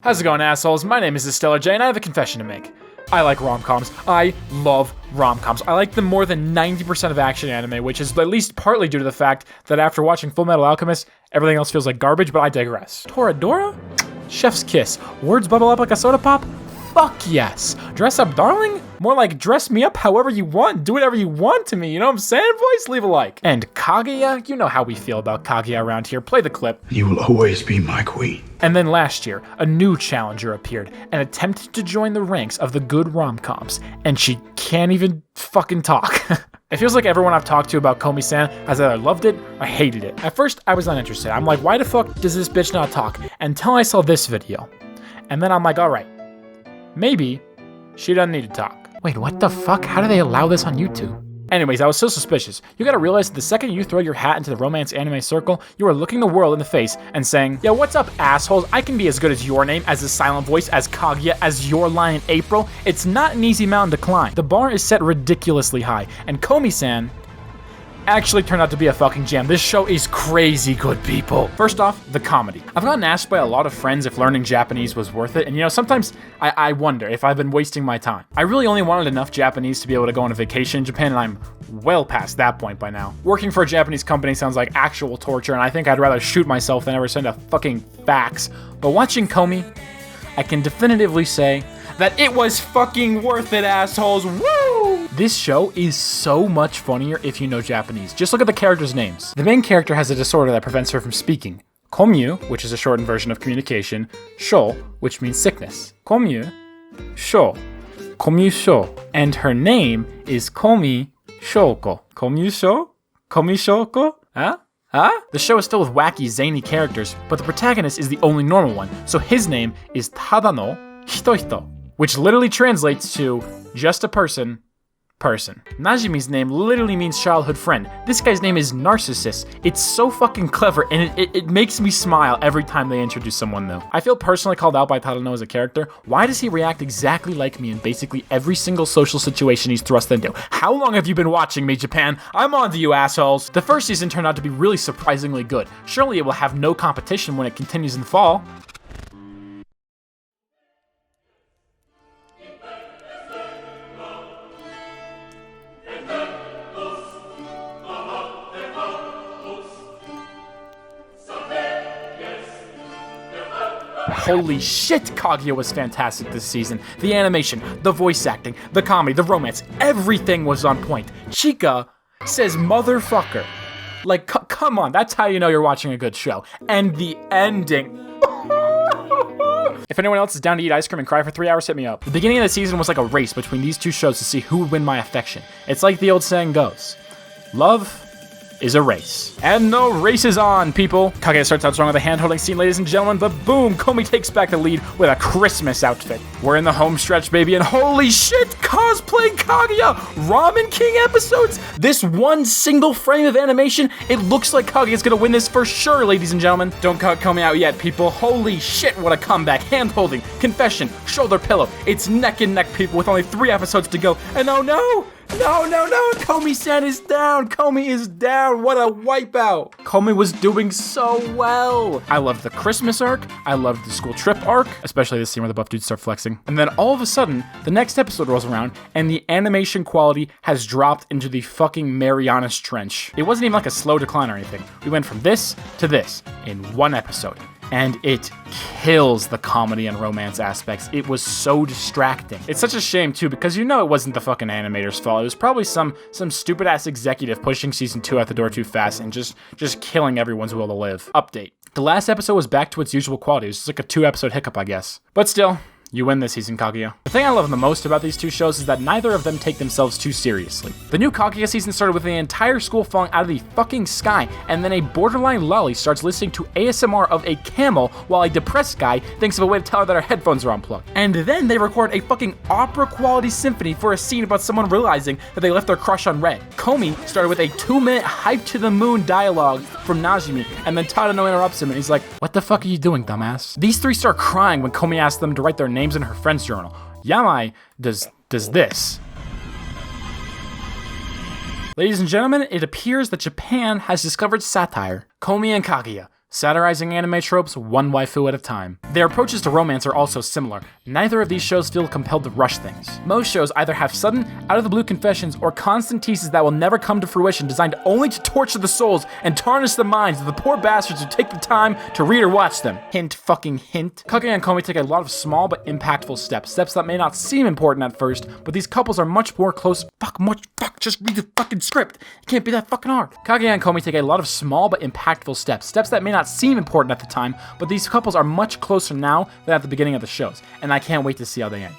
How's it going, assholes? My name is TheStellarJay, and I have a confession to make. I like rom-coms. I love rom-coms. I like them more than 90% of action anime, which is at least partly due to the fact that after watching Fullmetal Alchemist, everything else feels like garbage, but I digress. Toradora? Chef's kiss. Words bubble up like a soda pop? Fuck yes. Dress up, darling? More like dress me up however you want. Do whatever you want to me. You know what I'm saying, boys? Leave a like. And Kaguya? You know how we feel about Kaguya around here. Play the clip. You will always be my queen. And then last year, a new challenger appeared and attempted to join the ranks of the good rom-coms. And she can't even fucking talk. It feels like everyone I've talked to about Komi-san has either loved it or hated it. At first, I was not interested. I'm like, why the fuck does this bitch not talk? Until I saw this video. And then I'm like, alright. Maybe she doesn't need to talk. Wait, what the fuck? How do they allow this on YouTube? Anyways, I was so suspicious. You gotta realize that the second you throw your hat into the romance anime circle, you are looking the world in the face and saying, yo, what's up, assholes? I can be as good as your name, as the silent voice, as Kaguya, as your line in April. It's not an easy mountain to climb. The bar is set ridiculously high, and Komi-san actually turned out to be a fucking gem. This show is crazy good, people. First off, the comedy. I've gotten asked by a lot of friends if learning Japanese was worth it, and you know, sometimes I wonder if I've been wasting my time. I really only wanted enough Japanese to be able to go on a vacation in Japan, and I'm well past that point by now. Working for a Japanese company sounds like actual torture, and I think I'd rather shoot myself than ever send a fucking fax. But watching Komi, I can definitively say that it was fucking worth it, assholes. Woo! This show is so much funnier if you know Japanese. Just look at the characters' names. The main character has a disorder that prevents her from speaking. Komyu, which is a shortened version of communication. Sho, which means sickness. Komyu, Sho. Komyu Sho. And her name is Komi Shoko. Komyu Sho? Komi Shoko? Huh? The show is filled with wacky, zany characters, but the protagonist is the only normal one, so his name is Tadano Hitohito, which literally translates to just a person. Najimi's name literally means childhood friend. This guy's name is Narcissus. It's so fucking clever, and it makes me smile every time they introduce someone new. I feel personally called out by Tadano as a character. Why does he react exactly like me in basically every single social situation he's thrust into? How long have you been watching me, Japan? I'm on to you, assholes. The first season turned out to be really surprisingly good. Surely it will have no competition when it continues in the fall. Holy shit, Kaguya was fantastic this season. The animation, the voice acting, the comedy, the romance, everything was on point. Chika says motherfucker. Like, come on, that's how you know you're watching a good show. And the ending. If anyone else is down to eat ice cream and cry for 3 hours, hit me up. The beginning of the season was like a race between these two shows to see who would win my affection. It's like the old saying goes, love is a race. And the race is on, people. Kaguya starts out strong with a hand-holding scene, ladies and gentlemen, but boom, Komi takes back the lead with a Christmas outfit. We're in the home stretch, baby, and holy shit, cosplaying Kaguya! Ramen King episodes? This one single frame of animation, it looks like Kaguya's gonna win this for sure, ladies and gentlemen. Don't cut Komi out yet, people. Holy shit, what a comeback. Hand-holding, confession, shoulder pillow. It's neck and neck, people, with only 3 episodes to go. And oh no! No, Komi-san is down. Komi is down. What a wipeout. Komi was doing so well. I loved the Christmas arc. I loved the school trip arc, especially the scene where the buff dudes start flexing. And then all of a sudden, the next episode rolls around and the animation quality has dropped into the fucking Marianas Trench. It wasn't even like a slow decline or anything. We went from this to this in 1 episode. And it kills the comedy and romance aspects. It was so distracting. It's such a shame too, because you know it wasn't the fucking animator's fault. It was probably some stupid ass executive pushing season 2 out the door too fast and just killing everyone's will to live. Update. The last episode was back to its usual quality. It was just like a 2 episode hiccup, I guess. But still, you win this season, Kaguya. The thing I love the most about these two shows is that neither of them take themselves too seriously. The new Kaguya season started with the entire school falling out of the fucking sky, and then a borderline lolly starts listening to ASMR of a camel while a depressed guy thinks of a way to tell her that her headphones are unplugged. And then they record a fucking opera-quality symphony for a scene about someone realizing that they left their crush on red. Komi started with a 2-minute hype-to-the-moon dialogue from Najimi, and then Tadano interrupts him and he's like, what the fuck are you doing, dumbass? These 3 start crying when Komi asks them to write their names in her friend's journal. Yamai does this. Ladies and gentlemen, it appears that Japan has discovered satire. Komi and Kaguya, satirizing anime tropes one waifu at a time. Their approaches to romance are also similar. Neither of these shows feel compelled to rush things. Most shows either have sudden, out-of-the-blue confessions or constant teases that will never come to fruition, designed only to torture the souls and tarnish the minds of the poor bastards who take the time to read or watch them. Hint fucking hint. Kaguya and Komi take a lot of small but impactful steps that may not seem important at first, but these couples are much more close. Just read the fucking script. It can't be that fucking hard. Kaguya and Komi take a lot of small but impactful steps that may not seem important at the time, but these couples are much closer now than at the beginning of the shows, and I can't wait to see how they end.